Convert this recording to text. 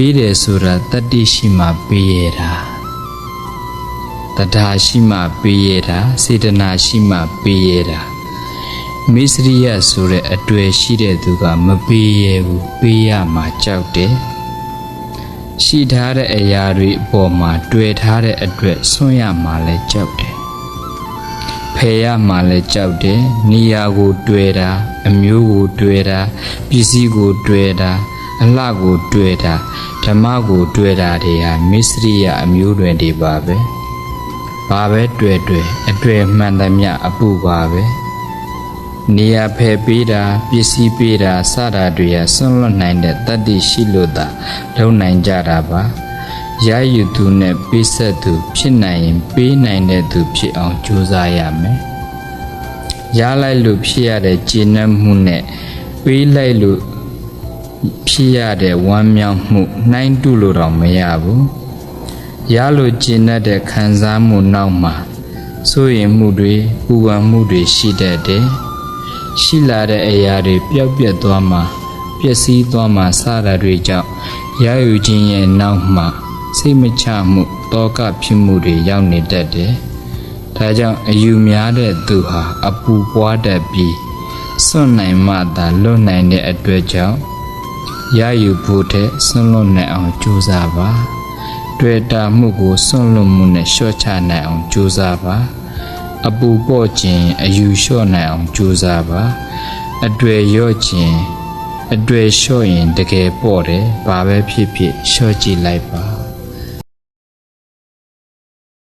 ပေးတယ်ဆိုတာတတ္တိရှိမှပေးရတာတထာရှိမှပေးရတာစေတနာရှိမှပေးရတာမိစရိယဆိုတဲ့အတွေ့ရှိတဲ့သူကမပေးရဘူးပေးရမှာကြောက်တယ်ရှိထားတဲ့အရာတွေအပေါ်မှာတွေ့ထားတဲ့အတွက်ဆွံ့ရမှာလဲကြောက်တယ်ဖယ်ရမှာလဲကြောက်တယ်နေရာကိုတွေ့တာအမျိုးကိုတွေ့တာပစ္စည်းကိုတွေ့တာအလှကိုတွေ့တာဓမ္မကိုတွေ့တာတွေဟာမစ္စရိယအမျိုးတွင်တွေပါပဲဘာပဲတွေ့အတွေ့မှန်သမျှအပူပါပဲနေရာဖယ်ပေးတာပစ္စည်းပေးတာစတာတွေဟာဆွန့်လွတ်နိုင်တဲ့တတ္တိရှိလို့သာလုံနိုင်ကြတာပါရယူသူနဲ့ပေးဆက်သူဖြစ်နိုင်ရင်ပေးနိုင်တဲ့သူဖြစ်အောင်ကြိုးစားရမယ်ရလိုက်လို့ဖြစ်ရတဲ့ကျေနပ်မှုနဲ့ပေးလိုက်လို့ဖြစ်ရတဲ့ဝမ်းမြောက်မှုနှိုင်းတူလို့တော့မရဘူးရလို့ကျေနပ်တဲ့ခံစားမှုနောက်မှာစိုးရိမ်မှုတွေပူပန်မှုတွေရှိတတ်တယ်ရှိလာတဲ့အရာတွေပျောက်ပြတ်သွားမှာပျက်စီးသွားမှာစတာတွေကြောင့်ရယူခြင်းရဲ့နောက်မှာစိတ်မချမှုတောကဖြစ်မှုတွေရောက်နေတတ်တယ်ဒါကြောင့်အယူများတဲ့သူဟာအပူပွားတတ်ပြီးစွန့်နိုင်မှသာလွတ်နိုင်တဲ့အတွက်ကြောင့်ရယူဖို့တဲ့စွန့်လွတ်နိုင်အောင်ကြိုးစားပါတွေ့တာမှုကိုစွန့်လွတ်မှုနဲ့လျှော့ချနိုင်အောင်ကြိုးစားပါအပူပေါ့ခြင်းအယူလျှော့နိုင်အောင်ကြိုးစားပါအတွေ့ရော့ခြင်းအတွေ့လျှော့ရင်တကယ်ပေါ့တယ်ဘာပဲဖြစ်ဖြစ်လျှော့ကြည့်လိုက်ပါ